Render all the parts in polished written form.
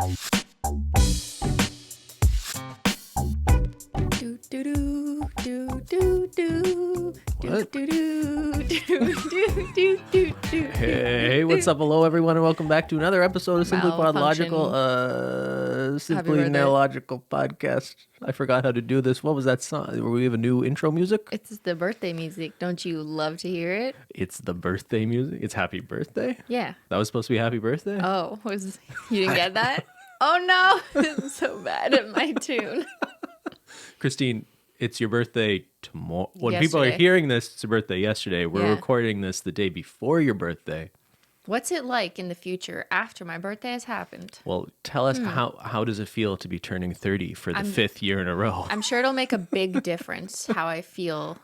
Hey, what's up? Hello, everyone, and welcome back to another episode of SimplyPodLogical, Simply Neological podcast. I forgot how to do this. What was that song? Were we have a new intro music? It's the birthday music. Don't you love to hear it? It's the birthday music. It's happy birthday? Yeah. That was supposed to be happy birthday? Oh, you didn't get that? Oh, no. I'm so bad at my tune. Cristine, it's your birthday tomorrow. When Yesterday. people are hearing this, it's your birthday yesterday. We're Yeah. recording this the day before your birthday. What's it like in the future after my birthday has happened? Well, tell us how does it feel to be turning 30 for the fifth year in a row? I'm sure it'll make a big difference how I feel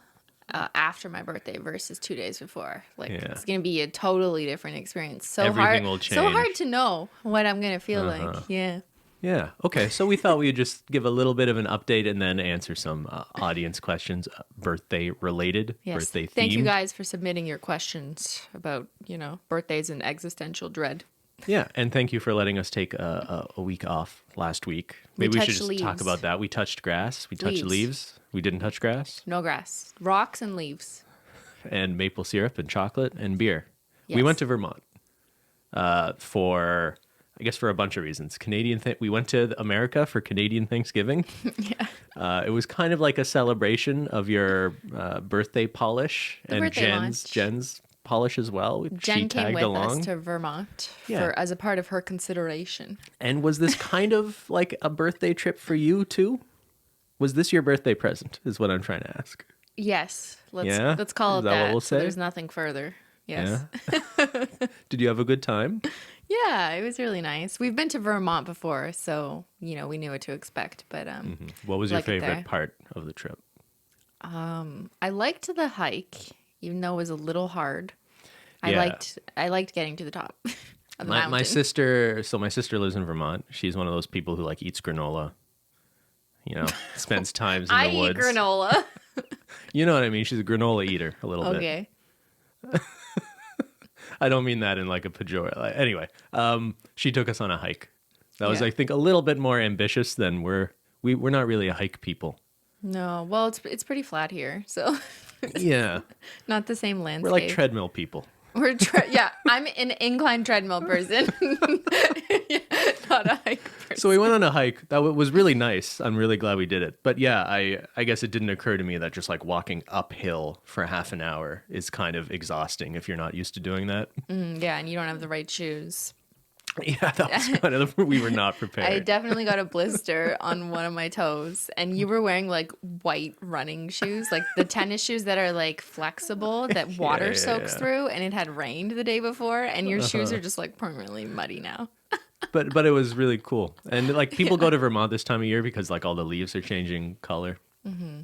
after my birthday versus 2 days before. It's going to be a totally different experience. Everything will change. So hard to know what I'm going to feel like. Yeah. Yeah. Okay. So we thought we would just give a little bit of an update and then answer some audience questions, birthday related, Yes. birthday themed. Thank you guys for submitting your questions about, birthdays and existential dread. Yeah. And thank you for letting us take a week off last week. Maybe we should just talk leaves. about that. We touched grass. We touched leaves. We didn't touch grass. No grass. Rocks and leaves. And maple syrup and chocolate and beer. Yes. We went to Vermont for a bunch of reasons. We went to America for Canadian Thanksgiving. Yeah. It was kind of like a celebration of your birthday polish and Jen's polish as well. Jen came with us to Vermont as a part of her consideration. And was this kind of like a birthday trip for you too? Was this your birthday present is what I'm trying to ask. Yes. Let's call it that. Is that what we'll say? So there's nothing further. Yes. Yeah. Did you have a good time? Yeah, it was really nice. We've been to Vermont before, so, we knew what to expect. But What was your like it there. favorite part of the trip? I liked the hike, even though it was a little hard. Yeah. I liked getting to the top of the mountain. My sister lives in Vermont. She's one of those people who eats granola. Spends times in the woods. I eat granola. You know what I mean? She's a granola eater a little bit. Okay. I don't mean that in a pejorative. Anyway, she took us on a hike. That was, Yeah. I think, a little bit more ambitious than we're not really a hike people. No, well, it's pretty flat here, so Yeah, not the same landscape. we're like treadmill people. I'm an incline treadmill person, not a hike person. So we went on a hike. That was really nice. I'm really glad we did it. But yeah, I guess it didn't occur to me that just walking uphill for half an hour is kind of exhausting if you're not used to doing that. Yeah, and you don't have the right shoes. Yeah, that was kind of we were not prepared. I definitely got a blister on one of my toes, and you were wearing white running shoes, the tennis shoes that are flexible that water soaks through, and it had rained the day before, and your shoes are just permanently muddy now. But it was really cool. And people go to Vermont this time of year because all the leaves are changing color. Mm-hmm.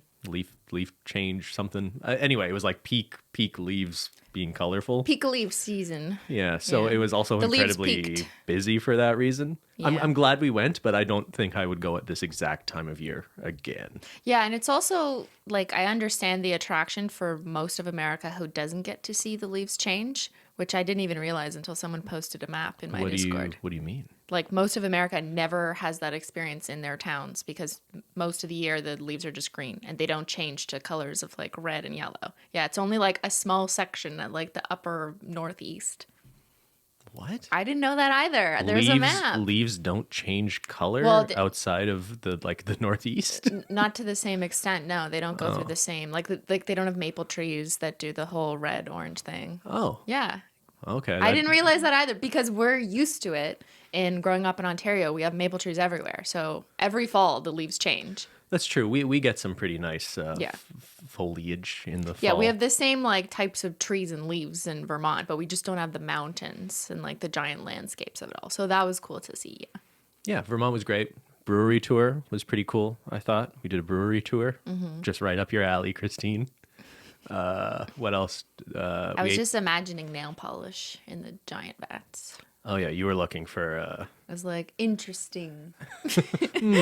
Leaf change something. Anyway, it was peak leaves being colorful. Peak leaf season. Yeah, so it was also The leaves incredibly peaked. busy for that reason. Yeah. I'm glad we went, but I don't think I would go at this exact time of year again. Yeah, and it's also I understand the attraction for most of America who doesn't get to see the leaves change, which I didn't even realize until someone posted a map in my Discord. What do you mean? Most of America never has that experience in their towns because most of the year the leaves are just green and they don't change to colors of red and yellow. Yeah, it's only a small section at the upper northeast. What? I didn't know that either. There's a map. Leaves don't change color outside of the northeast? Not to the same extent. No, they don't go through the same. They don't have maple trees that do the whole red orange thing. Oh. Yeah. Okay. I didn't realize that either because we're used to it. And growing up in Ontario, we have maple trees everywhere. So every fall, the leaves change. That's true. We get some pretty nice foliage in the fall. Yeah, we have the same types of trees and leaves in Vermont, but we just don't have the mountains and the giant landscapes of it all. So that was cool to see. Yeah. Yeah, Vermont was great. Brewery tour was pretty cool, I thought. We did a brewery tour. Just right up your alley, Cristine. What else? I was just imagining nail polish in the giant vats. Oh, yeah, you were looking for... I was interesting.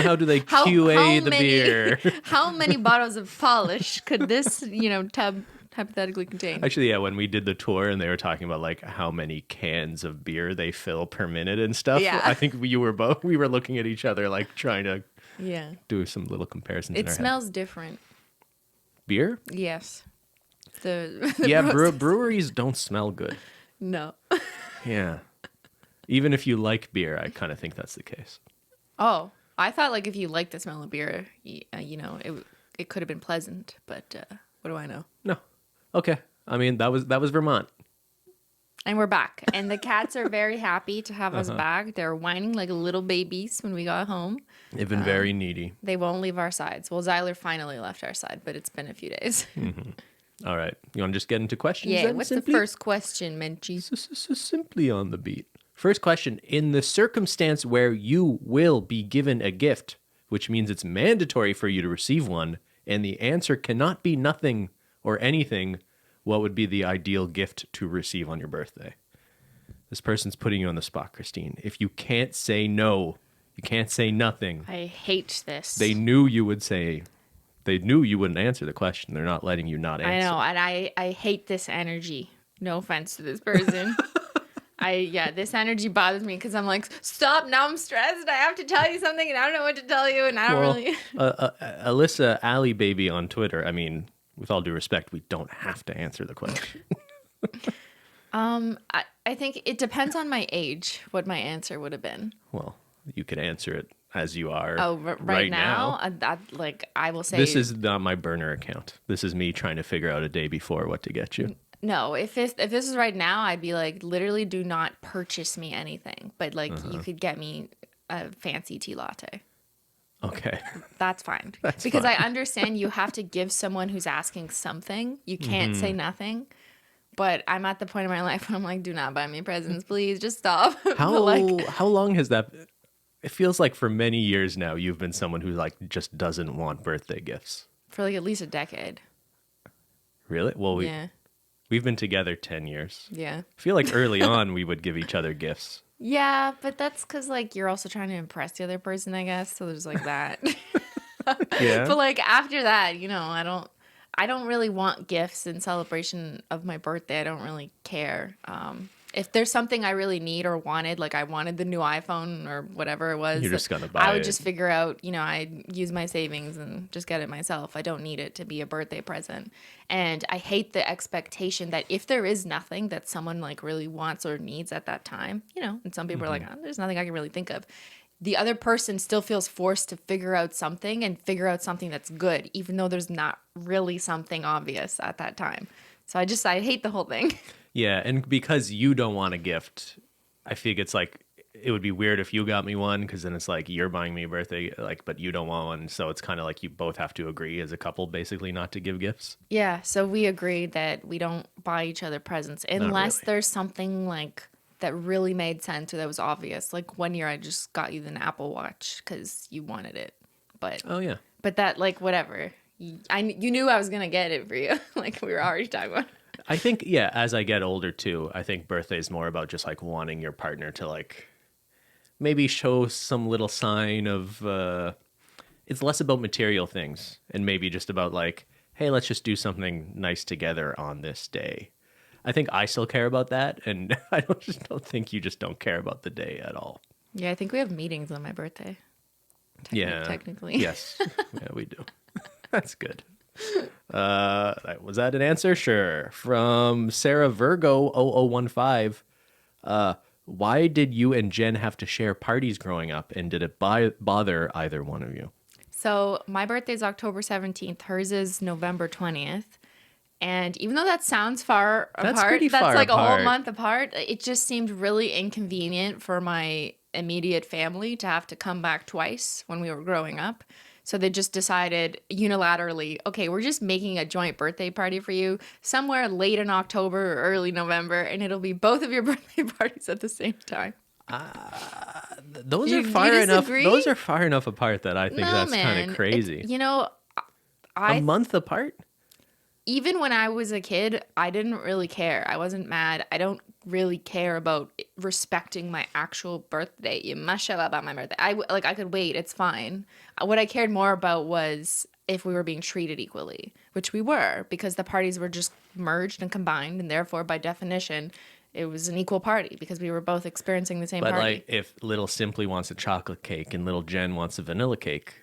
How do they QA the beer? How many bottles of polish could this, tub hypothetically contain? Actually, yeah, when we did the tour and they were talking about like how many cans of beer they fill per minute and stuff, Yeah. I think we were looking at each other like trying to do some little comparisons. It smells different. Beer? Yes. Breweries don't smell good. No. Yeah. Even if you like beer, I kind of think that's the case. Oh, I thought like if you like the smell of beer, it could have been pleasant, but what do I know? No. Okay. I mean, that was Vermont. And we're back. And the cats are very happy to have us back. They're whining like little babies when we got home. They've been very needy. They won't leave our sides. Well, Zyler finally left our side, but it's been a few days. All right. You want to just get into questions? Yeah, then, what's simply? the first question, Menchie? Simply on the beat. First question. In the circumstance where you will be given a gift, which means it's mandatory for you to receive one, and the answer cannot be nothing or anything, what would be the ideal gift to receive on your birthday? This person's putting you on the spot, Cristine. If you can't say no, you can't say nothing. I hate this. They knew you would say... They knew you wouldn't answer the question. They're not letting you not answer. I know, and I hate this energy. No offense to this person. This energy bothers me because I'm like, stop, now I'm stressed. I have to tell you something and I don't know what to tell you and I don't really... Alyssa Alley Baby on Twitter, I mean, with all due respect, we don't have to answer the question. I think it depends on my age, what my answer would have been. Well, you could answer it as you are right now. I will say... This is not my burner account. This is me trying to figure out a day before what to get you. No, if this is right now, I'd be like, literally do not purchase me anything. But like, you could get me a fancy tea latte. Okay. That's fine. That's because fine. I understand you have to give someone who's asking something. You can't say nothing. But I'm at the point in my life where I'm like, do not buy me presents, please. Just stop. How long has that... It feels like for many years now, you've been someone who like just doesn't want birthday gifts. For like at least a decade. Really? Well, yeah. We've been together 10 years. Yeah. I feel like early on we would give each other gifts. Yeah, but that's because like you're also trying to impress the other person, I guess. So there's like that. Yeah. But like after that, I don't really want gifts in celebration of my birthday. I don't really care. If there's something I really need or wanted, like I wanted the new iPhone or whatever it was, you're just gonna buy I would it. just figure out, I'd use my savings and just get it myself. I don't need it to be a birthday present. And I hate the expectation that if there is nothing that someone like really wants or needs at that time, and some people are like, oh, there's nothing I can really think of. The other person still feels forced to figure out something and figure out something that's good, even though there's not really something obvious at that time. So I hate the whole thing. Yeah, and because you don't want a gift, I think it's like it would be weird if you got me one because then it's like you're buying me a birthday, but you don't want one. So it's kind of like you both have to agree as a couple, basically, not to give gifts. Yeah, so we agreed that we don't buy each other presents unless really. there's something like that really made sense or that was obvious. Like one year I just got you an Apple Watch because you wanted it. But oh yeah, but that like whatever. You knew I was gonna get it for you. Like we were already talking about. I think, yeah, as I get older too, I think birthday is more about just like wanting your partner to like maybe show some little sign of, it's less about material things and maybe just about like, hey, let's just do something nice together on this day. I think I still care about that. And I don't think you just don't care about the day at all. Yeah, I think we have meetings on my birthday. Technically. Yes. Yeah, we do. That's good. Was that an answer? Sure. From Sarah Virgo 0015. Why did you and Jen have to share parties growing up, and did it bother either one of you? So my birthday is October 17th. Hers is November 20th. And even though that sounds far apart, that's like a whole month apart, it just seemed really inconvenient for my immediate family to have to come back twice when we were growing up. So they just decided unilaterally, okay, we're just making a joint birthday party for you somewhere late in October or early November, and it'll be both of your birthday parties at the same time. Those are far enough. Those are far enough apart that I think that's kind of crazy. A month apart? Even when I was a kid, I didn't really care. I wasn't mad. I don't really care about respecting my actual birthday. You must show up on my birthday. I could wait. It's fine. What I cared more about was if we were being treated equally, which we were, because the parties were just merged and combined, and therefore, by definition, it was an equal party because we were both experiencing the same But party. like, if little Simply wants a chocolate cake and little Jen wants a vanilla cake,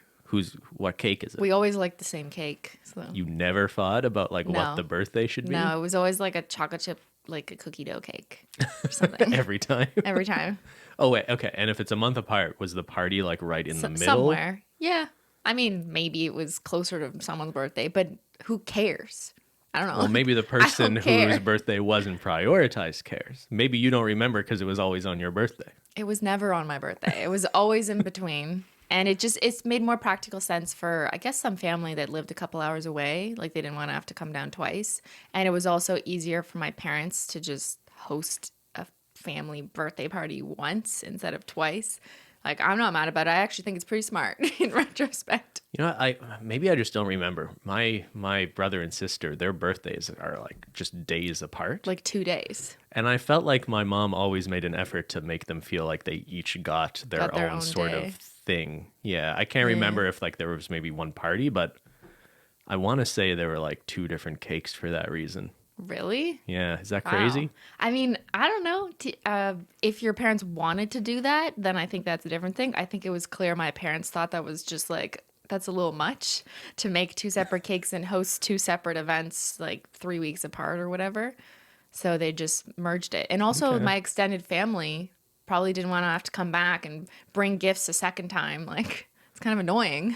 what cake is it? We always liked the same cake. So. You never thought about like No. what the birthday should be? No, it was always like a chocolate chip, like a cookie dough cake or something. Every time. Every time. Oh wait, okay. And if it's a month apart, was the party like right in the middle? Somewhere. Yeah. I mean, maybe it was closer to someone's birthday, but who cares? I don't know. Well, maybe the person don't care. whose birthday wasn't prioritized cares. Maybe you don't remember because it was always on your birthday. It was never on my birthday. It was always in between. And it's made more practical sense for, I guess, some family that lived a couple hours away. Like, they didn't want to have to come down twice. And it was also easier for my parents to just host a family birthday party once instead of twice. Like, I'm not mad about it. I actually think it's pretty smart in retrospect. You know, maybe I just don't remember. My brother and sister, their birthdays are like just days apart. Like 2 days. And I felt like my mom always made an effort to make them feel like they each got their own sort day. of thing. Yeah, I can't remember if like there was maybe one party, but I want to say there were like 2 different cakes for that reason. Really? Yeah, is that Wow. crazy? I mean, I don't know. If your parents wanted to do that, then I think that's a different thing. I think it was clear my parents thought that was just like, that's a little much to make 2 separate cakes and host 2 separate events like 3 weeks apart or whatever. So they just merged it. And also Okay. my extended family probably didn't want to have to come back and bring gifts a second time. Like, it's kind of annoying.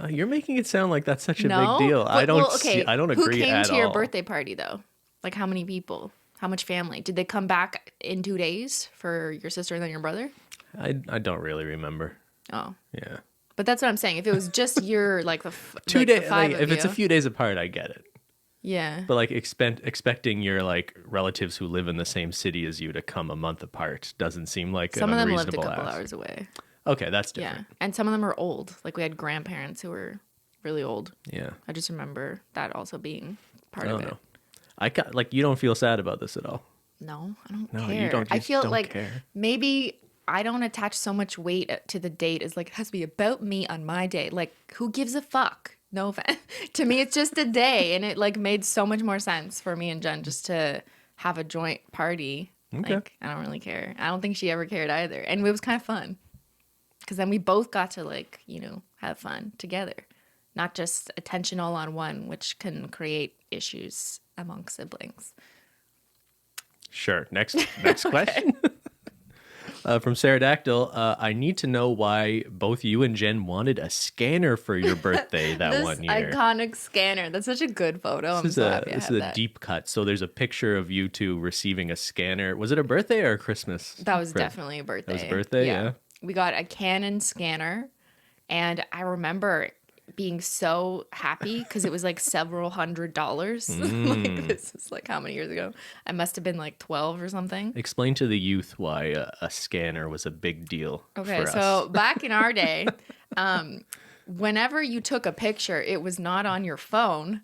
You're making it sound like that's such a No? big deal. I Well, don't okay. I don't agree Who came at to your all. birthday party though? Like, how many people? How much family? Did they come back in 2 days for your sister and then your brother? I don't really remember. Oh, Yeah. but that's what I'm saying. If it was just your like the 2 like, days, the five like, of if it's a you. few days apart, I get it. Yeah. But like expecting your like relatives who live in the same city as you to come a month apart doesn't seem like Some an of them lived a unreasonable couple ask. hours away. Okay, that's Yeah. different. And some of them are old. Like, we had grandparents who were really old. Yeah. I just remember that also being part I of don't it. know. I got like you don't feel sad about this at all. No, I don't No, care. you don't. I Just feel don't like care. maybe I don't attach so much weight to the date as like, it has to be about me on my day. Like, who gives a fuck? No offense. To me, it's just a day, and it like made so much more sense for me and Jen just to have a joint party. Okay. Like, I don't really care. I don't think she ever cared either, and it was kind of fun because then we both got to like, you know, have fun together, not just attention all on one, which can create issues among siblings. Sure. Next question. From Pterodactyl, I need to know why both you and Jen wanted a scanner for your birthday that This one year. iconic scanner. That's such a good photo. I'm so happy I This have is a that. deep cut. So there's a picture of you two receiving a scanner. Was it a birthday or a Christmas? That was present? definitely a birthday. That was a birthday, yeah. We got a Canon scanner, and I remember being so happy because it was like several $100s. Like, this is like how many years ago? I must have been like 12 or something. Explain to the youth why a scanner was a big deal Okay, for so us. back in our day, whenever you took a picture, it was not on your phone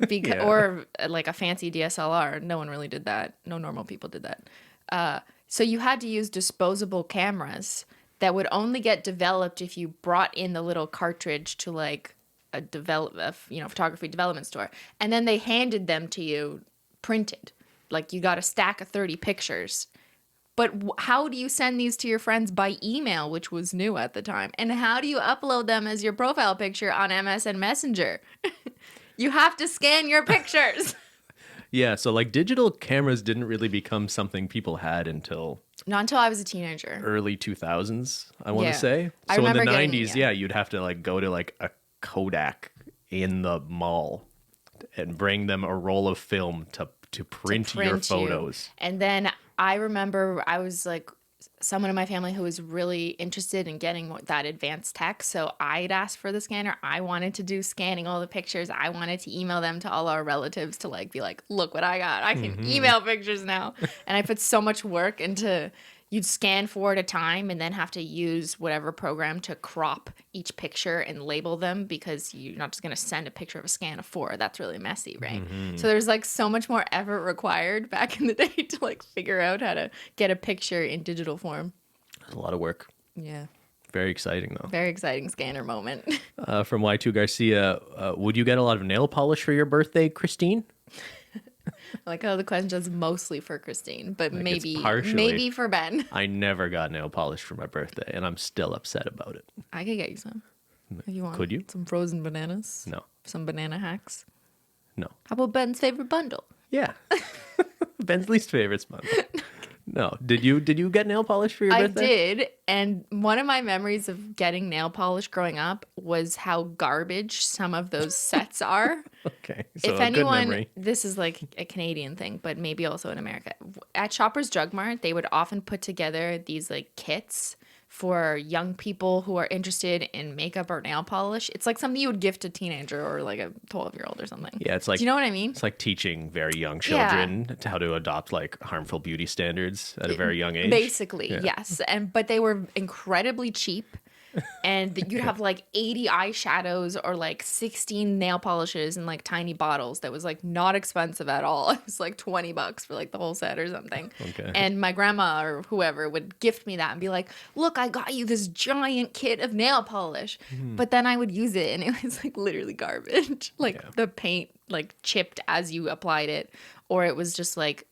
because, Yeah. or like a fancy DSLR. No one really did that. No normal people did that. So you had to use disposable cameras that would only get developed if you brought in the little cartridge to like a photography development store, and then they handed them to you printed. Like, you got a stack of 30 pictures. But how do you send these to your friends? By email, which was new at the time. And how do you upload them as your profile picture on MSN Messenger? You have to scan your pictures. Yeah, so like digital cameras didn't really become something people had until Not until I was a teenager. early 2000s, I want Yeah. to say. I So in the remember getting- 90s, yeah. you'd have to like go to like a Kodak in the mall and bring them a roll of film to print your print you. photos. And then I remember I was like someone in my family who was really interested in getting that advanced tech. So I'd asked for the scanner. I wanted to do scanning all the pictures. I wanted to email them to all our relatives to like be like, look what I got. I can email pictures now. And I put so much work into, you'd scan 4 at a time and then have to use whatever program to crop each picture and label them, because you're not just going to send a picture of a scan of 4. That's really messy, right? So there's like so much more effort required back in the day to like figure out how to get a picture in digital form. It's a lot of work. Yeah. Very exciting though. Very exciting scanner moment. From Y2 Garcia, would you get a lot of nail polish for your birthday, Cristine? Like, oh, the question is mostly for Cristine, but Like, it's maybe partially- for Ben. I never got nail polish for my birthday, and I'm still upset about it. I could get you some if you want. Could you? Some frozen bananas? No. Some banana hacks? No. How about Ben's favorite bundle? Yeah. Ben's least favorite bundle. No. Did you get nail polish for your I birthday? did, and one of my memories of getting nail polish growing up was how garbage some of those sets are. Okay. So If a anyone, good memory. this is like a Canadian thing, but maybe also in America. At Shoppers Drug Mart, they would often put together these like kits for young people who are interested in makeup or nail polish. It's like something you would gift a teenager or like a 12-year-old or something. Yeah, it's like, do you know what I mean? it's like teaching very young children to how to adopt like harmful beauty standards at a very young age. Basically, Yeah. yes. But they were incredibly cheap. And you'd have like 80 eyeshadows or like 16 nail polishes in like tiny bottles that was like not expensive at all. It was like $20 for like the whole set or something. Okay. And my grandma or whoever would gift me that and be like, look, I got you this giant kit of nail polish. But then I would use it and it was like literally garbage. Like the paint like chipped as you applied it, or it was just like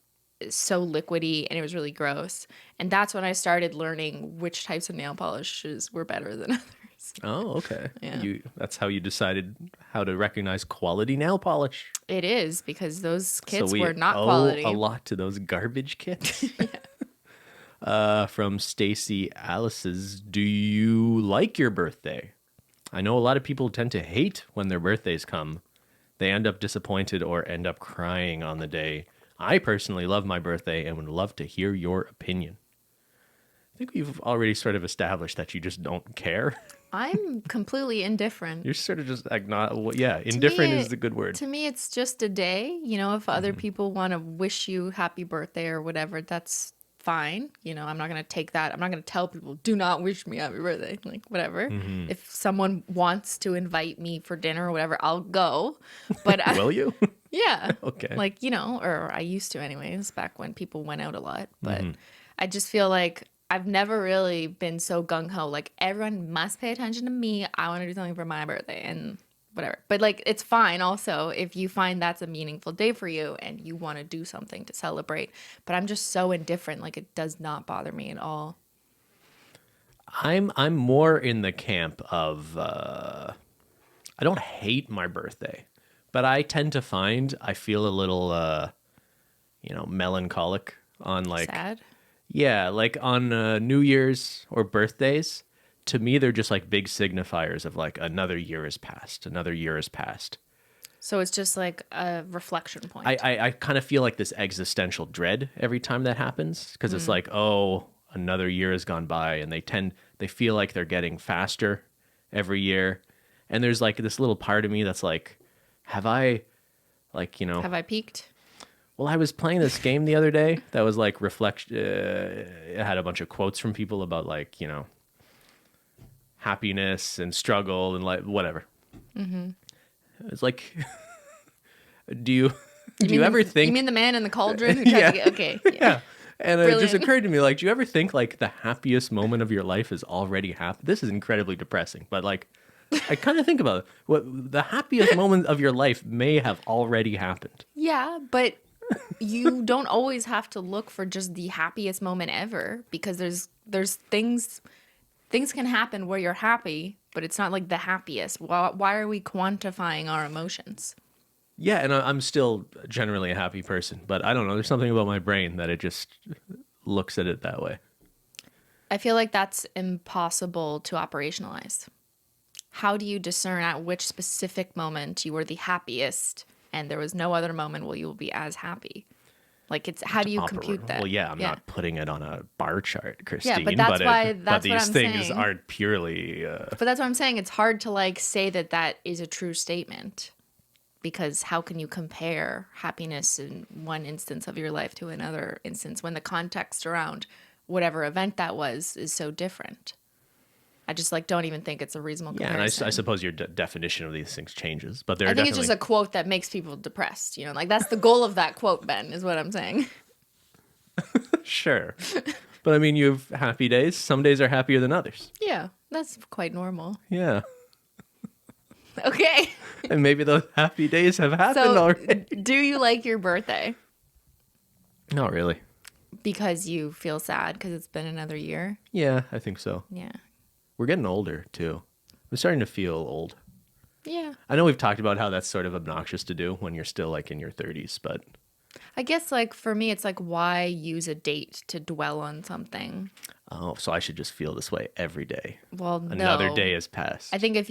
so liquidy and it was really gross. And that's when I started learning which types of nail polishes were better than others. Oh, okay. Yeah. That's how you decided how to recognize quality nail polish. It is, because those kits So we were not owe quality. a lot to those garbage kits. From Stacy Alice's, do you like your birthday? I know a lot of people tend to hate when their birthdays come. They end up disappointed or end up crying on the day. I personally love my birthday and would love to hear your opinion. I think we've already sort of established that you just don't care. I'm completely indifferent. You're sort of just indifferent is the good word. To me, it's just a day. You know, if other people want to wish you happy birthday or whatever, that's fine. You know, I'm not going to take that. I'm not going to tell people, do not wish me happy birthday. Like, whatever. If someone wants to invite me for dinner or whatever, I'll go. But Will you? yeah. Okay. Like, you know, or I used to anyways, back when people went out a lot. But I just feel like I've never really been so gung-ho. Like, everyone must pay attention to me. I want to do something for my birthday and whatever. But, like, it's fine also if you find that's a meaningful day for you and you want to do something to celebrate. But I'm just so indifferent. Like, it does not bother me at all. I'm more in the camp of I don't hate my birthday, but I tend to find I feel a little melancholic on like Sad? yeah, like on New Year's or birthdays. To me, they're just like big signifiers of like another year has passed, another year has passed. So it's just like a reflection point. I kind of feel like this existential dread every time that happens because it's like, oh, another year has gone by, and they feel like they're getting faster every year. And there's like this little part of me that's like, have I peaked? Well, I was playing this game the other day that was like it had a bunch of quotes from people about like, you know, happiness and struggle and like whatever. It's like, do you ever think? You mean the man in the cauldron who tried to get? Okay. Yeah. And it just Brilliant. occurred to me, like, do you ever think like the happiest moment of your life is already happened? This is incredibly depressing, but like, I kind of think about it. What the happiest moment of your life may have already happened. Yeah, but you don't always have to look for just the happiest moment ever, because there's things can happen where you're happy, but it's not like the happiest. Why are we quantifying our emotions? Yeah, and I'm still generally a happy person, but I don't know. There's something about my brain that it just looks at it that way. I feel like that's impossible to operationalize. How do you discern at which specific moment you were the happiest and there was no other moment where you will be as happy? Like, it's how do you compute that? Well, yeah, I'm not putting it on a bar chart, Christine. Yeah, but that's but these what I'm things saying. aren't purely. But that's what I'm saying. It's hard to like say that is a true statement, because how can you compare happiness in one instance of your life to another instance when the context around whatever event that was is so different? I just like don't even think it's a reasonable Yeah, comparison. and I suppose your definition of these things changes, but they're I think definitely. it's just a quote that makes people depressed. You know, like that's the goal of that quote, Ben, is what I'm saying. Sure. But I mean, you have happy days. Some days are happier than others. Yeah, that's quite normal. Yeah. Okay. And maybe those happy days have happened So, already. do you like your birthday? Not really. Because you feel sad because it's been another year? Yeah, I think so. Yeah. We're getting older, too. I'm starting to feel old. Yeah. I know we've talked about how that's sort of obnoxious to do when you're still like in your 30s, but I guess like for me, it's like, why use a date to dwell on something? oh, so I should just feel this way every day. Well, Another no. day has passed. I think if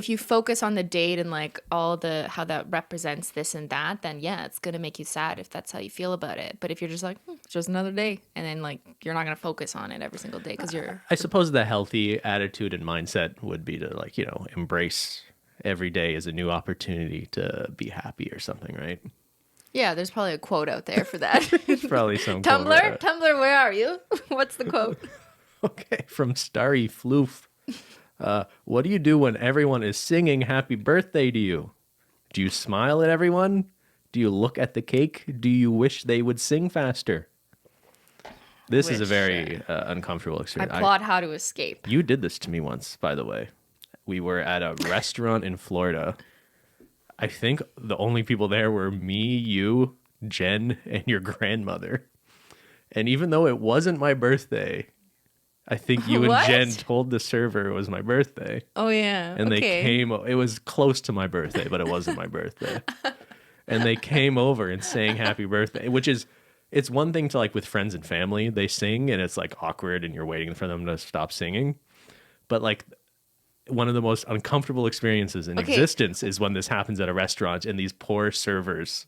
you focus on the date and like how that represents this and that, then yeah, it's going to make you sad if that's how you feel about it. But if you're just like, it's just another day, and then like you're not going to focus on it every single day because I suppose the healthy attitude and mindset would be to like, embrace every day as a new opportunity to be happy or something, right? Yeah, there's probably a quote out there for that. It's probably some quote. Tumblr, where are you? What's the quote? Okay, from Starry Floof. What do you do when everyone is singing happy birthday to you? Do you smile at everyone? Do you look at the cake? Do you wish they would sing faster? This is a very uncomfortable I experience. plot how to escape. You did this to me once, by the way. We were at a restaurant in Florida. I think the only people there were me, you, Jen, and your grandmother. And even though it wasn't my birthday, I think you and What? Jen told the server it was my birthday. Oh yeah. And okay. they came, it was close to my birthday, but it wasn't my birthday. And they came over and sang happy birthday, which is, it's one thing to like with friends and family, they sing and it's like awkward and you're waiting for them to stop singing. But like one of the most uncomfortable experiences in existence is when this happens at a restaurant and these poor servers,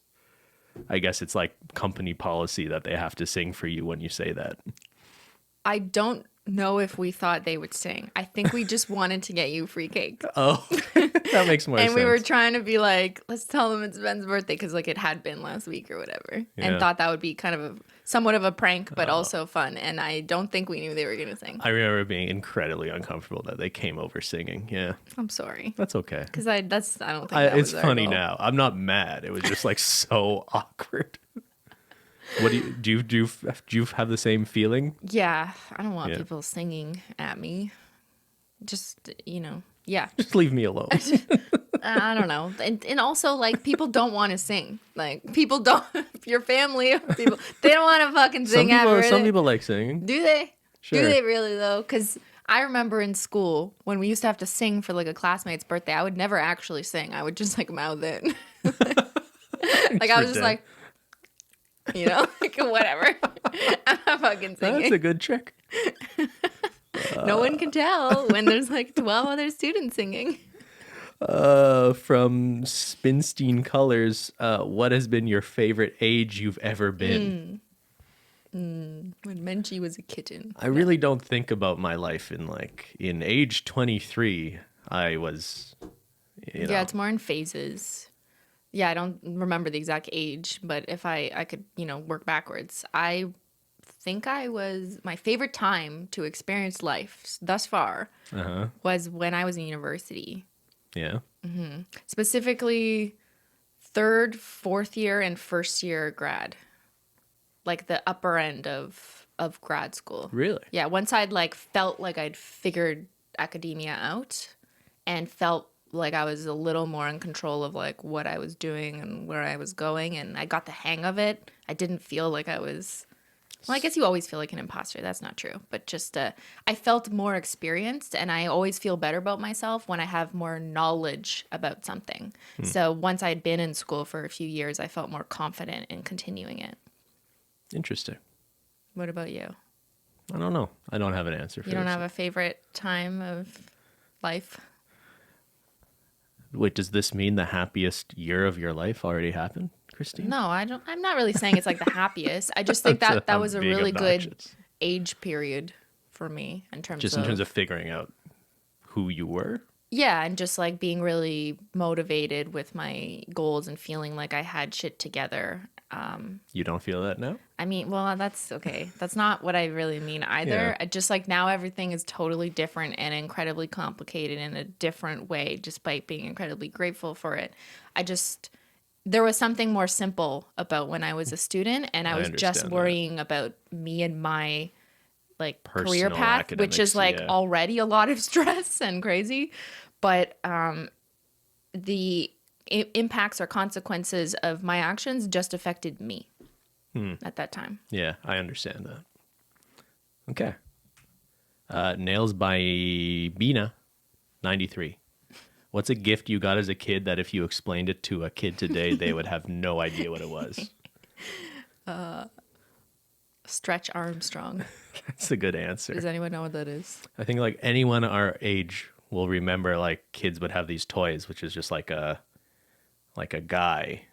I guess it's like company policy that they have to sing for you when you say that. I don't know if we thought they would sing. I think we just wanted to get you free cake. Oh, that makes more sense. And we were trying to be like, let's tell them it's Ben's birthday because like it had been last week or whatever. Yeah. And thought that would be kind of somewhat of a prank, but also fun. And I don't think we knew they were going to sing. I remember being incredibly uncomfortable that they came over singing. Yeah. I'm sorry. That's okay. Because I don't think that it's was our funny goal. now. I'm not mad. It was just like so awkward. What do you have the same feeling? Yeah. I don't want Yeah. people singing at me. Just, yeah. Just leave me alone. I don't know. And also, like, people don't want to sing. Like, people don't, your family, people, they don't want to fucking sing ever. Some people like singing. Do they? Sure. Do they really, though? Because I remember in school, when we used to have to sing for, like, a classmate's birthday, I would never actually sing. I would just, like, mouth it. Like, I was just like, like, whatever. I'm not fucking singing. That's a good trick. No one can tell when there's, like, 12 other students singing. From Spinstein Colors, what has been your favorite age you've ever been? When Menchie was a kitten. I really don't think about my life in age 23. I was, Yeah, it's more in phases. Yeah, I don't remember the exact age, but if I could, work backwards. I think my favorite time to experience life thus far was when I was in university. Yeah. Mm-hmm. Specifically, 3rd, 4th year, and 1st year grad. Like the upper end of grad school. Really? Yeah, once I'd felt like I'd figured academia out and felt like I was a little more in control of like what I was doing and where I was going, and I got the hang of it. I didn't feel like I was, well, I guess you always feel like an imposter. That's not true. But just I felt more experienced, and I always feel better about myself when I have more knowledge about something. So once I'd been in school for a few years, I felt more confident in continuing it. Interesting. What about you? I don't know. I don't have an answer for You don't this. have a favorite time of life? Wait, does this mean the happiest year of your life already happened, Cristine? No, I don't. I'm not really saying it's like the happiest. I just think that was a being really good obnoxious. age period for me in terms In terms of figuring out who you were. Yeah, and just like being really motivated with my goals and feeling like I had shit together. You don't feel that now? I mean, well, that's okay. That's not what I really mean either. Yeah. I just like now everything is totally different and incredibly complicated in a different way, despite being incredibly grateful for it. There was something more simple about when I was a student, and I was just understand worrying about me and my like career Personal path, which is academics, like yeah. already a lot of stress and crazy. But the impacts or consequences of my actions just affected me. at that time. Yeah, I understand that. Okay. Nails by Bina, 93. What's a gift you got as a kid that if you explained it to a kid today, they would have no idea what it was? Stretch Armstrong. That's a good answer. Does anyone know what that is? I think like anyone our age will remember like kids would have these toys, which is just like a guy,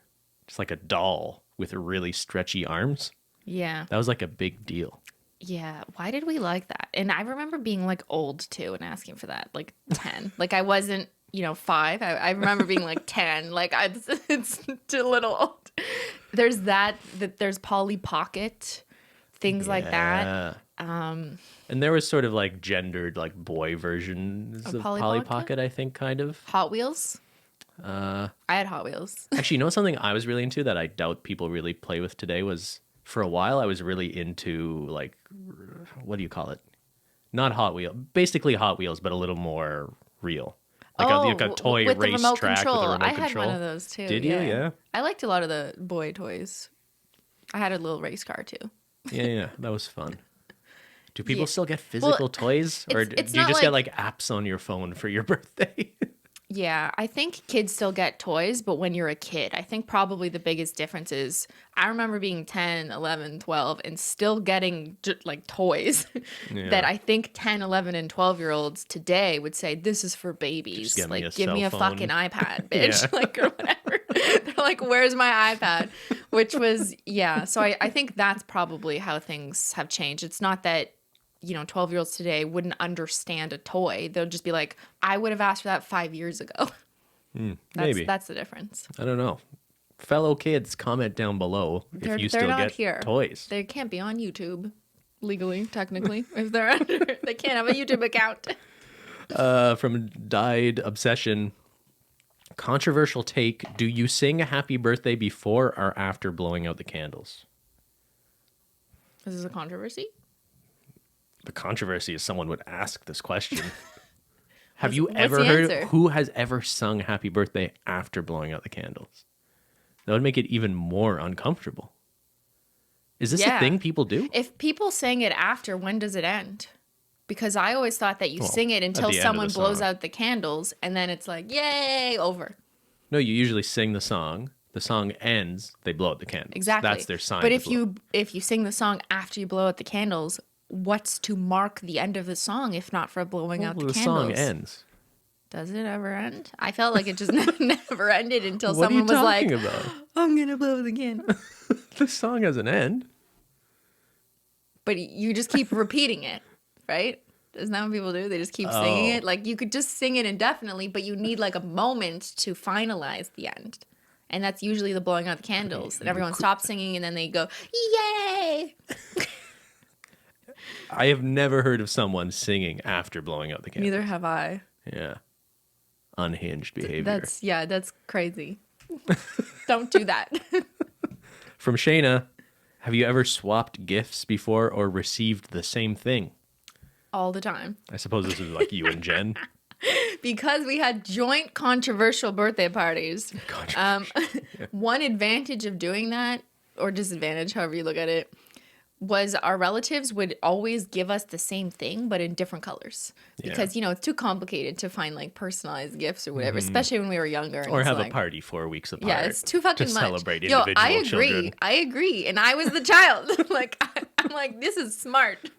just like a doll with really stretchy arms. Yeah. That was like a big deal. Yeah. Why did we like that? And I remember being like old too and asking for that, like 10. Like I wasn't, 5. I remember being like 10. Like it's too little old. There's there's Polly Pocket, things like that. And there was sort of like gendered like boy versions of Polly Pocket, I think, kind of. Hot Wheels? I had Hot Wheels. Actually, something I was really into that I doubt people really play with today was, for a while, I was really into like, what do you call it? Not Hot Wheels. Basically Hot Wheels, but a little more real. Like a toy with race the remote track control. with a remote I control. had one of those too. Did you? Yeah. I liked a lot of the boy toys. I had a little race car too. Yeah, that was fun. Do people still get physical toys? Or do you not just get like apps on your phone for your birthday? Yeah, I think kids still get toys, but when you're a kid, I think probably the biggest difference is I remember being 10, 11, 12 and still getting like toys that I think 10, 11, and 12-year-olds today would say, this is for babies. Just like, give me a cell fucking phone. iPad, bitch. Like, or whatever. They're like, where's my iPad? Which was, yeah. So I think that's probably how things have changed. It's not that 12-year-olds today wouldn't understand a toy. They'll just be like, I would have asked for that 5 years ago. Maybe. That's the difference. I don't know. Fellow kids, comment down below if you still not get here. toys. They can't be on YouTube legally, technically. If they're under, they can't have a YouTube account. From Died Obsession, controversial take. Do you sing happy birthday before or after blowing out the candles? This is a controversy? The controversy is someone would ask this question. Have you what's ever the heard answer? who has ever sung happy birthday after blowing out the candles? That would make it even more uncomfortable. Is this a thing people do? If people sing it after, when does it end? Because I always thought that you sing it at until the end of someone the blows song. out the candles, and then it's like, yay, over. No, you usually sing the song. The song ends, they blow out the candles. Exactly. That's their sign. But to if you sing the song after you blow out the candles, what's to mark the end of the song if not for blowing out the the candles? song ends. Does it ever end? I felt like it just never ended until What someone was are you like, talking about? I'm going to blow the candle. The song has an end. But you just keep repeating it, right? Isn't that what people do? They just keep singing it. Like you could just sing it indefinitely, but you need like a moment to finalize the end. And that's usually the blowing out the candles. And everyone stops singing and then they go, yay! I have never heard of someone singing after blowing out the candles. Neither have I. Yeah. Unhinged behavior. That's crazy. Don't do that. From Shayna, have you ever swapped gifts before or received the same thing? All the time. I suppose this is like you and Jen. Because we had joint controversial birthday parties. One advantage of doing that, or disadvantage, however you look at it, was our relatives would always give us the same thing, but in different colors. Because, it's too complicated to find like personalized gifts or whatever, especially when we were younger. And Or it's have like, a party 4 weeks apart. Yeah, it's too fucking to much. celebrate individual I agree. children. I agree. And I was the child. I'm like, this is smart.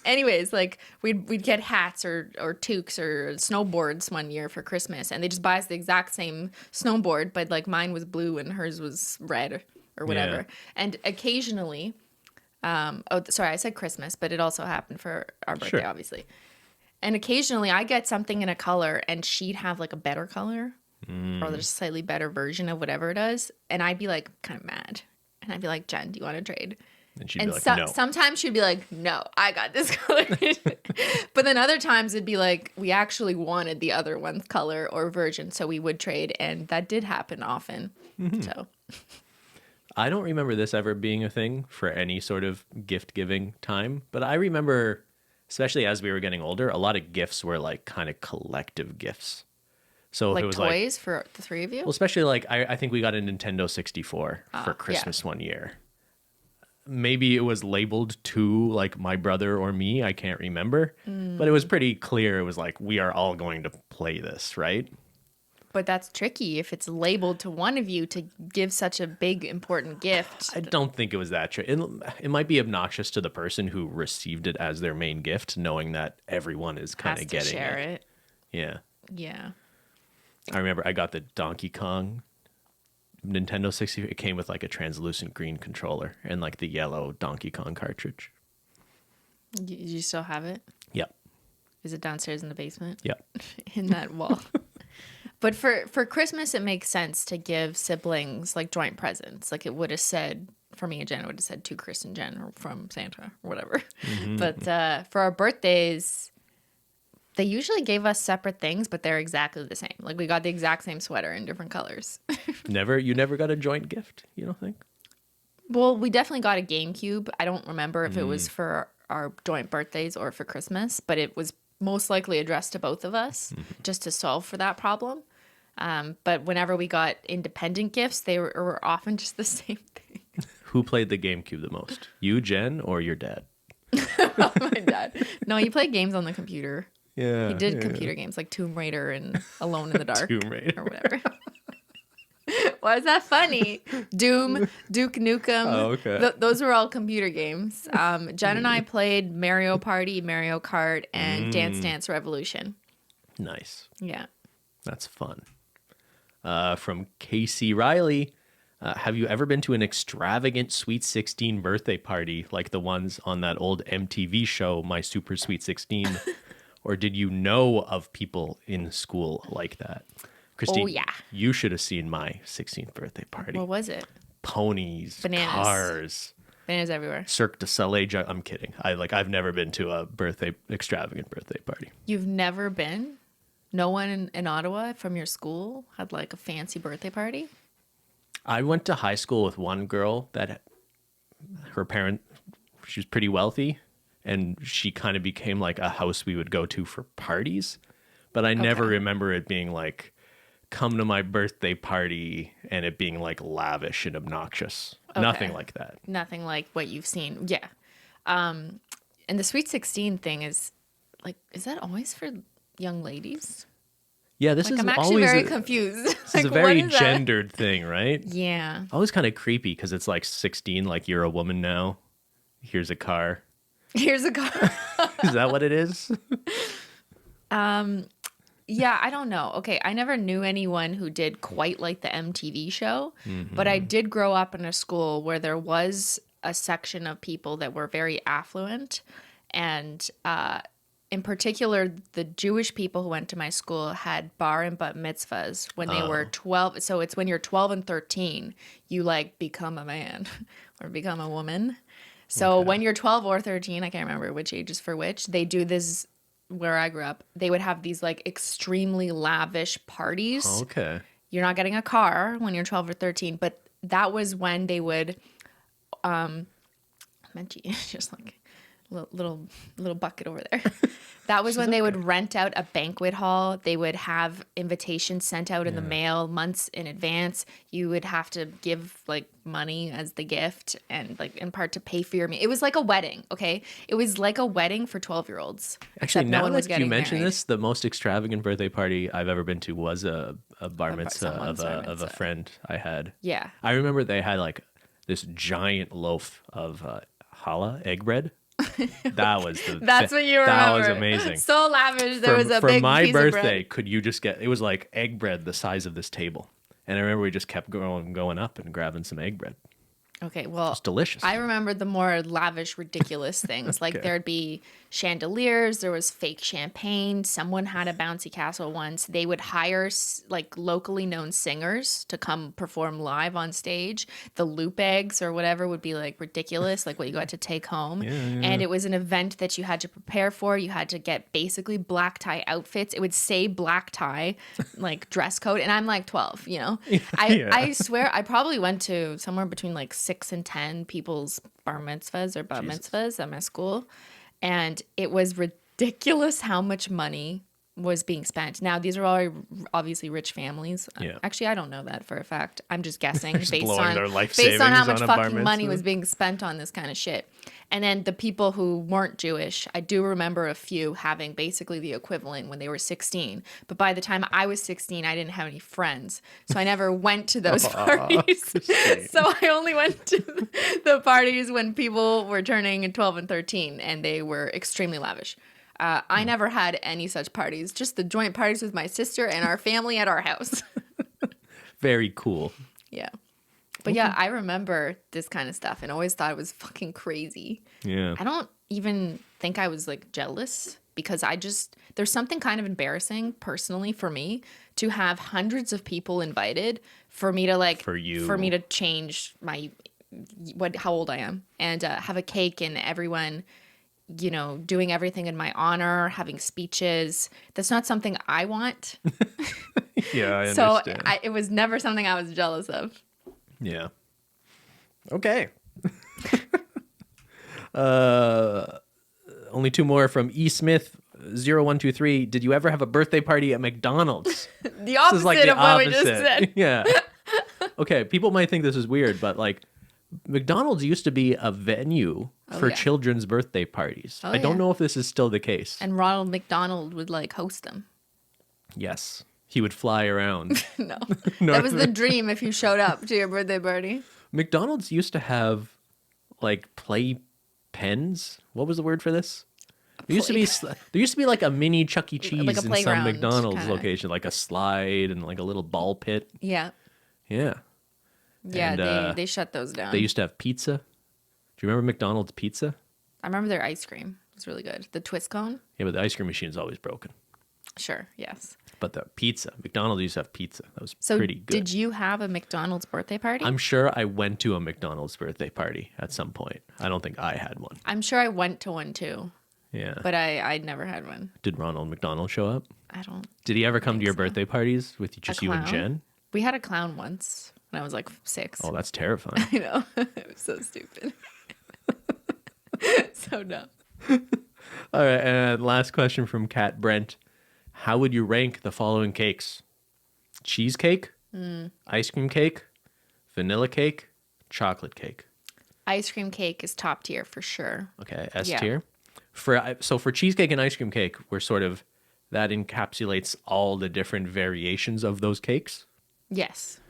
Anyways, like we'd get hats or toques or snowboards one year for Christmas, and they just buy us the exact same snowboard, but like mine was blue and hers was red or whatever. Yeah. And occasionally, I said Christmas, but it also happened for our birthday, Sure. obviously. And occasionally I get something in a color and she'd have like a better color or there's a slightly better version of whatever it is. And I'd be like kind of mad. And I'd be like, Jen, do you want to trade? And she'd be like, no. Sometimes she'd be like, no, I got this color. But then other times it'd be like, we actually wanted the other one's color or version. So we would trade. And that did happen often. So I don't remember this ever being a thing for any sort of gift giving time, but I remember, especially as we were getting older, a lot of gifts were like kind of collective gifts. So like if it was toys for the three of you? well, especially like I think we got a Nintendo 64 for Christmas one year. maybe it was labeled to like my brother or me. I can't remember. But it was pretty clear. It was like, we are all going to play this, right? But that's tricky if it's labeled to one of you to give such a big, important gift. I don't think it was that tricky. It might be obnoxious to the person who received it as their main gift, knowing that everyone is kind of getting share it. Yeah. Yeah. I remember I got the Donkey Kong Nintendo 60. It came with like a translucent green controller and like the yellow Donkey Kong cartridge. You still have it? Yep. Is it downstairs in the basement? Yep. In that wall. But for Christmas, it makes sense to give siblings like joint presents. Like it would have said, for me and Jen, it would have said to Chris and Jen or from Santa or whatever. But for our birthdays, they usually gave us separate things, but they're exactly the same. Like we got the exact same sweater in different colors. You never got a joint gift, you don't think? Well, we definitely got a GameCube. I don't remember if it was for our joint birthdays or for Christmas, but it was most likely addressed to both of us just to solve for that problem. But whenever we got independent gifts, they were often just the same thing. Who played the GameCube the most? You, Jen, or your dad? My dad. No, he played games on the computer. Yeah. He did computer games like Tomb Raider and Alone in the Dark. Tomb Raider. Or whatever. Why is that funny? Doom, Duke Nukem. Oh, okay. Those were all computer games. Jen and I played Mario Party, Mario Kart, and Dance Dance Revolution. Nice. Yeah. That's fun. From Casey Riley, have you ever been to an extravagant Sweet 16 birthday party like the ones on that old MTV show, My Super Sweet 16? Or did you know of people in school like that? Cristine, yeah. You should have seen my 16th birthday party. What was it? Ponies, Bananas. cars, Bananas everywhere. Cirque du Soleil. I'm kidding. I've never been to a extravagant birthday party. You've never been? No one in Ottawa from your school had like a fancy birthday party? I went to high school with one girl that she was pretty wealthy, and she kind of became like a house we would go to for parties. But I never remember it being like, come to my birthday party, and it being like lavish and obnoxious. Okay. Nothing like that. Nothing like what you've seen. Yeah. And the Sweet 16 thing is like, is that always for young ladies? Yeah, this Like, is I'm actually always very confused. This is a very gendered thing, right? Yeah. Always kind of creepy because it's like 16, like you're a woman now. Here's a car. Here's a car. Is that what it is? Yeah, I don't know. Okay, I never knew anyone who did quite like the MTV show, but I did grow up in a school where there was a section of people that were very affluent, and in particular, the Jewish people who went to my school had bar and bat mitzvahs when they were 12. So it's when you're 12 and 13, you like become a man or become a woman. So when you're 12 or 13, I can't remember which age is for which, they do this. Where I grew up, they would have these like extremely lavish parties. Okay. You're not getting a car when you're 12 or 13, but that was when they would, just like little bucket over there. That was when they would rent out a banquet hall. They would have invitations sent out in the mail months in advance. You would have to give like money as the gift and like in part to pay for your meal. It was like a wedding, okay? It was like a wedding for 12-year-olds. Actually, now that you mention this, the most extravagant birthday party I've ever been to was a bar mitzvah of a friend I had. Yeah. I remember they had like this giant loaf of challah, egg bread. That was That's what you remember. That was amazing. So lavish. There was a for big my piece birthday, of bread. could you just get? It was like egg bread the size of this table, and I remember we just kept going up and grabbing some egg bread. Okay, well, It's delicious. I remember the more lavish, ridiculous things. Like there'd be chandeliers, there was fake champagne. Someone had a bouncy castle once. They would hire like locally known singers to come perform live on stage. The loop eggs or whatever would be like ridiculous, like what you got to take home. And it was an event that you had to prepare for. You had to get basically black tie outfits. It would say black tie, like dress code. And I'm like 12, you know? I swear I probably went to somewhere between like 6 and 10 people's bar mitzvahs or bat mitzvahs at my school. And it was ridiculous how much money was being spent. Now, these are all obviously rich families. Yeah. Actually, I don't know that for a fact. I'm just guessing Just based blowing on their life based on how savings much on a bar fucking money mitzvah. was being spent on this kind of shit. And then the people who weren't Jewish, I do remember a few having basically the equivalent when they were 16. But by the time I was 16, I didn't have any friends. So I never went to those parties. So I only went to the parties when people were turning 12 and 13, and they were extremely lavish. I never had any such parties, just the joint parties with my sister and our family at our house. Very cool. Yeah. But yeah, I remember this kind of stuff and always thought it was fucking crazy. Yeah. I don't even think I was like jealous because there's something kind of embarrassing personally for me to have hundreds of people invited for me to for me to change how old I am and have a cake and everyone, doing everything in my honor, having speeches. That's not something I want. Yeah, I so understand. It was never something I was jealous of. Yeah. Okay. Only two more from E Smith 0123. Did you ever have a birthday party at McDonald's? The opposite of what we just said. Yeah. Okay, people might think this is weird, but McDonald's used to be a venue for children's birthday parties. I don't know if this is still the case. And Ronald McDonald would host them. Yes. He would fly around. No. That was the dream if you showed up to your birthday party. McDonald's used to have play pens. What was the word for this? There used to be a mini Chuck E. Cheese in some McDonald's location, like a slide and a little ball pit. Yeah. Yeah. Yeah, And, they shut those down. They used to have pizza. Do you remember McDonald's pizza? I remember their ice cream. It was really good. The twist cone? Yeah, but the ice cream machine's always broken. Sure, yes. But the pizza, McDonald's used to have pizza. That was pretty good. Did you have a McDonald's birthday party? I'm sure I went to a McDonald's birthday party at some point. I don't think I had one. I'm sure I went to one too. Yeah. But I never had one. Did Ronald McDonald show up? I don't. Did he ever come to your birthday parties with just you and Jen? We had a clown once when I was 6. Oh, that's terrifying. I know. It was so stupid. So dumb. All right, and last question from Kat Brent. How would you rank the following cakes? Cheesecake, ice cream cake, vanilla cake, chocolate cake. Ice cream cake is top tier for sure. Okay, S tier. For cheesecake and ice cream cake, we're that encapsulates all the different variations of those cakes. Yes.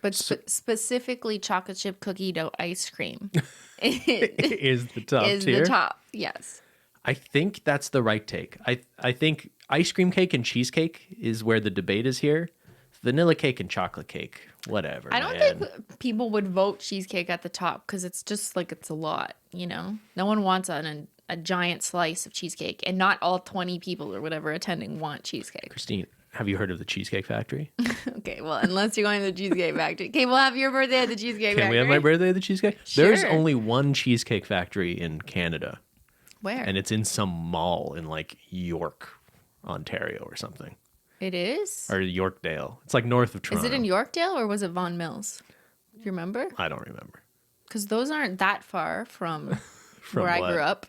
But specifically chocolate chip cookie dough ice cream is the top tier. Is the top, yes. I think that's the right take. I think ice cream cake and cheesecake is where the debate is here. Vanilla cake and chocolate cake, whatever. I don't think people would vote cheesecake at the top because it's just it's a lot, No one wants a giant slice of cheesecake, and not all 20 people or whatever attending want cheesecake. Christine, have you heard of the Cheesecake Factory? Okay, well, unless you're going to the Cheesecake Factory. Okay, we'll have your birthday at the Cheesecake Factory. Can we have my birthday at the Cheesecake? Sure. There's only one Cheesecake Factory in Canada. Where? And it's in some mall in York, Ontario or something. It is? Or Yorkdale. It's north of Toronto. Is it in Yorkdale or was it Vaughan Mills? Do you remember? I don't remember. Because those aren't that far from where what? I grew up.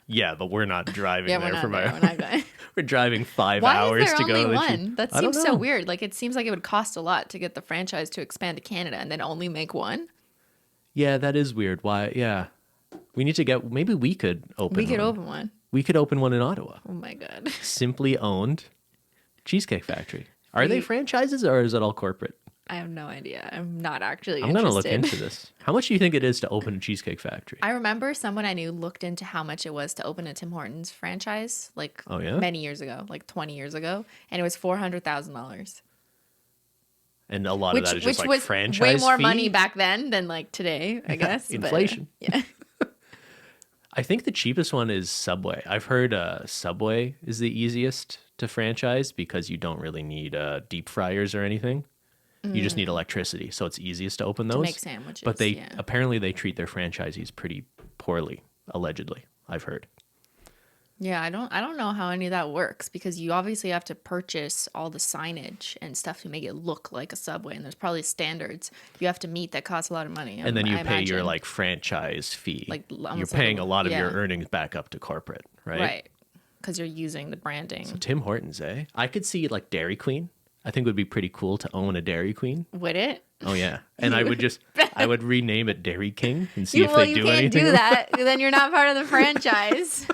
Yeah, but we're not driving there we're for not going. We're driving 5 Why hours is there to go. only one? That I don't seems so know. weird. It seems like it would cost a lot to get the franchise to expand to Canada and then only make one. Yeah, that is weird. Why? Yeah. We need to maybe we could open one. We could open one. We could open one in Ottawa. Oh my God. Simply owned Cheesecake Factory. Are they franchises or is it all corporate? I have no idea. I'm not actually I'm interested. going to look into this. How much do you think it is to open a Cheesecake Factory? I remember someone I knew looked into how much it was to open a Tim Hortons franchise many years ago, 20 years ago, and it was $400,000. And a lot of that is just was franchise way more fee? money back then than today, I guess. Inflation. But, yeah. I think the cheapest one is Subway. I've heard Subway is the easiest to franchise because you don't really need deep fryers or anything. You just need electricity, so it's easiest to open those. To make sandwiches, But apparently they treat their franchisees pretty poorly, allegedly, I've heard. Yeah, I don't know how any of that works because you obviously have to purchase all the signage and stuff to make it look like a Subway, and there's probably standards you have to meet that cost a lot of money. And then you I pay imagine. your franchise fee. You're almost paying a lot of your yeah. earnings back up to corporate, right? Right. because you're using the branding. So Tim Hortons, eh? I could see like Dairy Queen. I think it would be pretty cool to own a Dairy Queen. Would it? Oh yeah, and I would rename it Dairy King and see if they do anything. Well, you can't do that. Then you're not part of the franchise.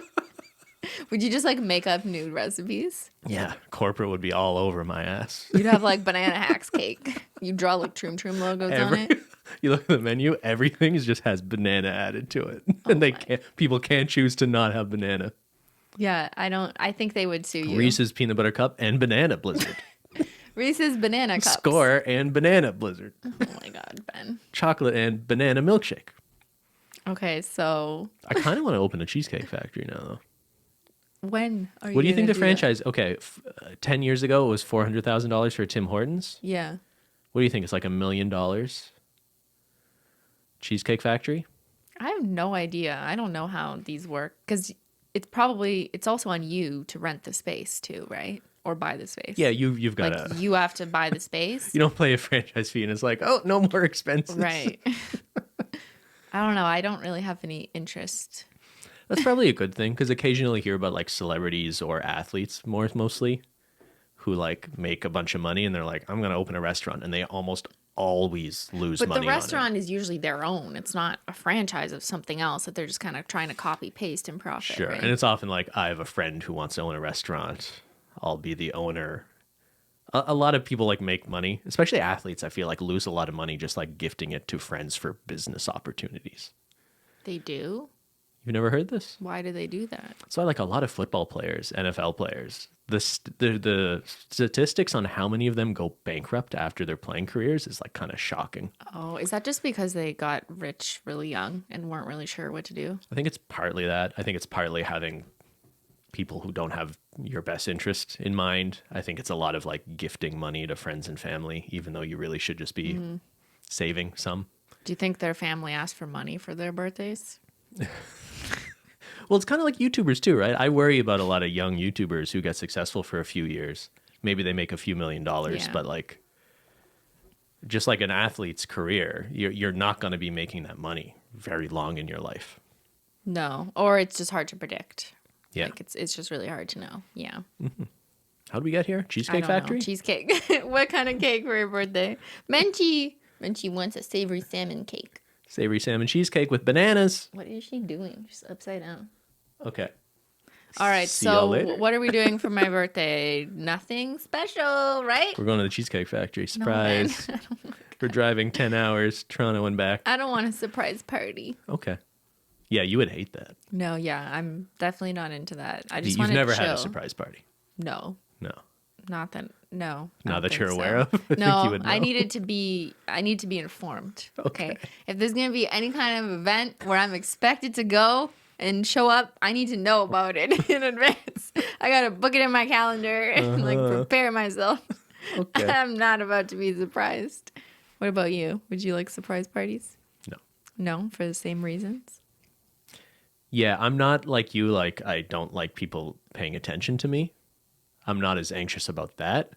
Would you just like make up new recipes? Yeah, corporate would be all over my ass. You'd have like banana hacks cake. You draw like Troom Troom logos on it. You look at the menu, everything just has banana added to it, and people can't choose to not have banana. Yeah, I think they would sue you. Reese's peanut butter cup and banana blizzard. Reese's banana cups. Score and banana blizzard. Oh my God, Ben. Chocolate and banana milkshake. Okay, so I kind of want to open a cheesecake factory now, though. When are you? What do you think the franchise? Okay, 10 years ago it was $400,000 for Tim Hortons. Yeah. What do you think? It's like $1 million. Cheesecake factory. I have no idea. I don't know how these work because it's also on you to rent the space too, right? Or buy the space. Yeah, you've got to. Like you have to buy the space. You don't pay a franchise fee and it's like, oh, no more expenses. Right. I don't know. I don't really have any interest. That's probably a good thing because occasionally you hear about like celebrities or athletes mostly who like make a bunch of money and they're like, I'm going to open a restaurant, and they almost always lose money. But the restaurant is usually their own. It's not a franchise of something else that they're just kind of trying to copy paste and profit. Sure. Right? And it's often like, I have a friend who wants to own a restaurant. I'll be the owner. A lot of people like make money, especially athletes, I feel like lose a lot of money just like gifting it to friends for business opportunities. They do? You've never heard this? Why do they do that? So like a lot of football players, NFL players, the statistics on how many of them go bankrupt after their playing careers is like kind of shocking. Oh, is that just because they got rich really young and weren't really sure what to do? I think it's partly that. I think it's partly having people who don't have your best interest in mind. I think it's a lot of like gifting money to friends and family, even though you really should just be saving some. Do you think their family asked for money for their birthdays? Well, it's kind of like YouTubers too, right? I worry about a lot of young YouTubers who get successful for a few years. Maybe they make a few $1 million, but like, just like an athlete's career, you're not going to be making that money very long in your life. No, or it's just hard to predict. Yeah, like it's just really hard to know. Yeah. Mm-hmm. How did we get here? Cheesecake Factory? Cheesecake. What kind of cake for your birthday? Menchie wants a savory salmon cake. Savory salmon cheesecake with bananas. What is she doing? She's upside down. Okay. All right. See y'all So later. what are we doing for my birthday? Nothing special, right? We're going to the Cheesecake Factory. Surprise. No, We're driving 10 hours, Toronto and back. I don't want a surprise party. Okay. Yeah, you would hate that. No, yeah, I'm definitely not into that. I just want You've to never chill. had a surprise party. No, No. not that. No, I Now don't that think you're so. aware of? I think No, you would know. I need to be informed. Okay. If there's gonna be any kind of event where I'm expected to go and show up, I need to know about it in advance. I gotta book it in my calendar and like prepare myself. Okay. I'm not about to be surprised. What about you? Would you like surprise parties? No. No, for the same reasons. Yeah, I'm not like you. Like, I don't like people paying attention to me. I'm not as anxious about that,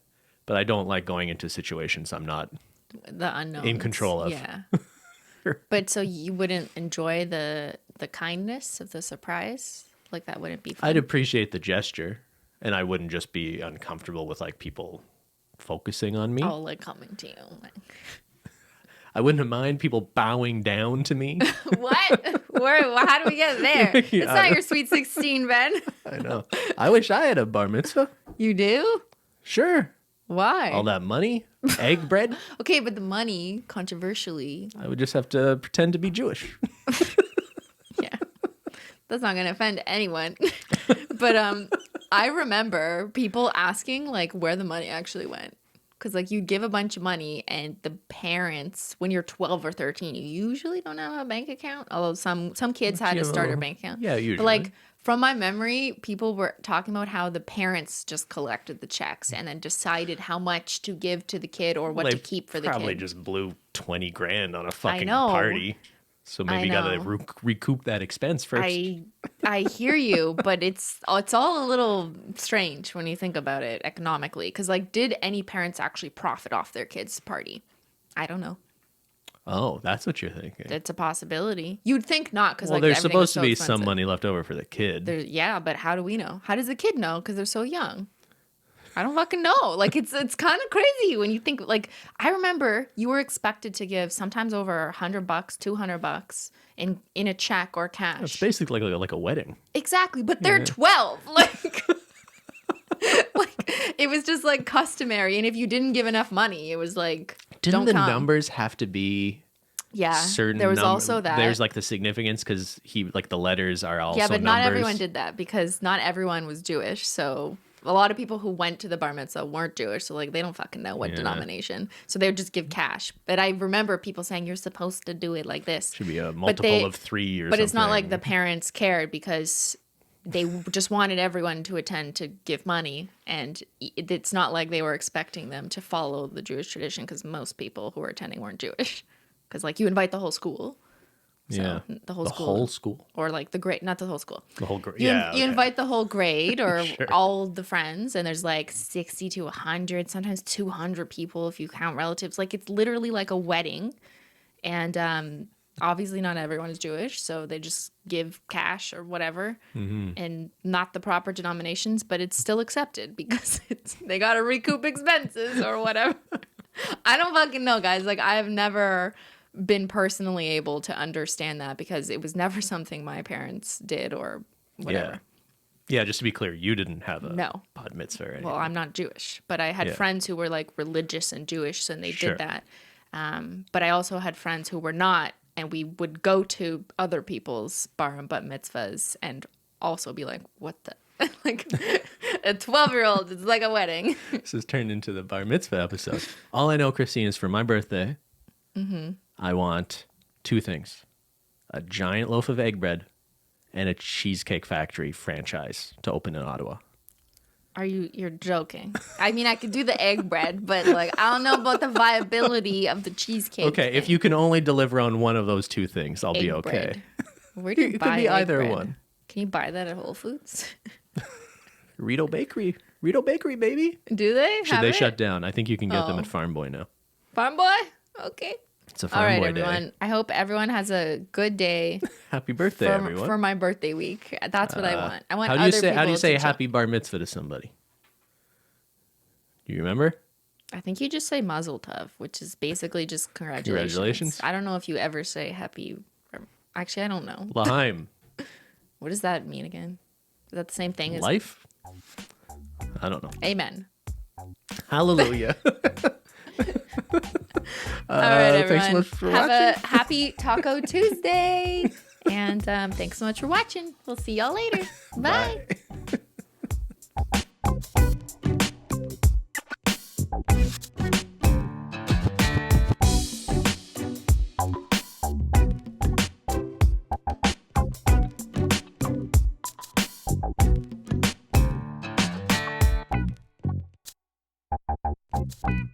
but I don't like going into situations I'm not The unknown in control of. Yeah. But so you wouldn't enjoy the kindness of the surprise? Like that wouldn't be fun? I'd appreciate the gesture, and I wouldn't just be uncomfortable with like people focusing on me. Oh, like coming to you. I wouldn't mind people bowing down to me. What? How do we get there? It's not your sweet 16, Ben. I know. I wish I had a bar mitzvah. You do? Sure. Why? All that money, egg bread. Okay, but the money, controversially, I would just have to pretend to be Jewish. yeah, that's not gonna offend anyone. But I remember people asking like where the money actually went, because like you give a bunch of money and the parents, when you're 12 or 13, you usually don't have a bank account. Although some kids had to start a bank account. Yeah, usually. But like from my memory, people were talking about how the parents just collected the checks and then decided how much to give to the kid or what to keep for the kid. Probably just blew 20 grand on a fucking know. party. So maybe got to know. recoup that expense first. I hear you, but it's all a little strange when you think about it economically. Because like, did any parents actually profit off their kids' party? I don't know. Oh, that's what you're thinking. It's a possibility. You'd think not, because Well, like there's everything was supposed to so be expensive. some money left over for the kid. Yeah, but how do we know? How does the kid know? Because they're so young. I don't fucking know. Like it's kind of crazy when you think. Like I remember you were expected to give sometimes over $100, $200 in a check or cash. It's basically like a wedding. Exactly, but they're 12. Like, like it was just like customary, and if you didn't give enough money, it was like Didn't don't the come. numbers have to be Yeah, certain? there was also that. There's like the significance because the letters are also Yeah, but numbers. not everyone did that because not everyone was Jewish. So a lot of people who went to the bar mitzvah weren't Jewish. So like they don't fucking know what denomination. So they would just give cash. But I remember people saying you're supposed to do it like this. Should be a multiple of 3 or something. But it's not like the parents cared because they just wanted everyone to attend to give money. And it's not like they were expecting them to follow the Jewish tradition because most people who were attending weren't Jewish. Because like you invite the whole school. So the whole school. Or like the grade, not the whole school. The whole grade. You invite the whole grade or Sure. all the friends, and there's like 60 to 100, sometimes 200 people if you count relatives. Like it's literally like a wedding. And obviously not everyone is Jewish, so they just give cash or whatever and not the proper denominations, but it's still accepted because they got to recoup expenses or whatever. I don't fucking know, guys. Like I've never been personally able to understand that because it was never something my parents did or whatever. Yeah, just to be clear, you didn't have a No. bat mitzvah or anything. Well, I'm not Jewish, but I had friends who were like religious and Jewish and they Sure. did that. But I also had friends who were not, and we would go to other people's bar and bat mitzvahs and also be like, what the? Like a 12-year-old, it's like a wedding. This has turned into the bar mitzvah episode. All I know, Cristine, is for my birthday, I want 2 things. A giant loaf of egg bread and a Cheesecake Factory franchise to open in Ottawa. You're joking. I mean, I could do the egg bread, but like, I don't know about the viability of the cheesecake. Okay, if you can only deliver on one of those 2 things, I'll be Egg okay. bread. Where do you It buy could be egg either bread? one. Can you buy that at Whole Foods? Rito Bakery, baby. Do they? Should have they it? shut down? I think you can get them Oh. at Farm Boy now. Farm Boy? Okay. It's a All Farm right, Boy everyone. day. I hope everyone has a good day Happy birthday, everyone. for my birthday week. That's what I want. I want How do you other say people to happy bar mitzvah to somebody? Do you remember? I think you just say Mazel Tov, which is basically just congratulations. Congratulations. I don't know if you ever say happy. Actually, I don't know. L'chaim. What does that mean again? Is that the same thing as Life? I don't know. Amen? Hallelujah. All right, everyone. Thanks so much for Have watching. a happy Taco Tuesday. And thanks so much for watching. We'll see y'all later. Bye. Bye.